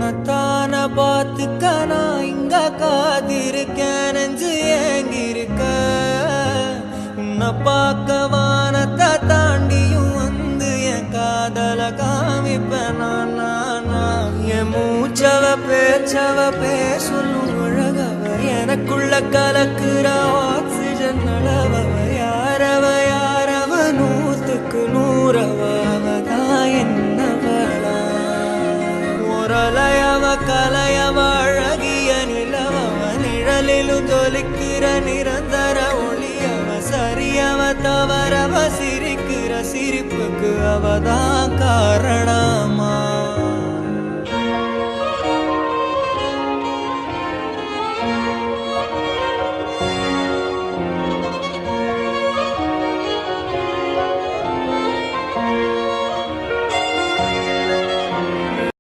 உன்னத்தான பார்த்துக்க நான் இங்க காத்திருக்கேன் நெஞ்சு ஏங்கிருக்க உன்னை பார்க்க வானத்தை தாண்டியும் வந்து என் காதல காமிப்பேன் நான் என் மூச்சவ பேச்சவ பேசலும் அழகவ எனக்குள்ள கலக்குற ஆக்சிஜன் அளவவ யாரவ நூத்துக்கு நூறவ அவதான் என்னவளா ஒரலையவ கலையவ அழகிய நிலவவ நிழலிலும் ஜொலிக்கிற நிரந்தர ஒளியவ சரியவ தவறவ சிரிக்கிற சிரிப்புக்கு அவதான் காரணமா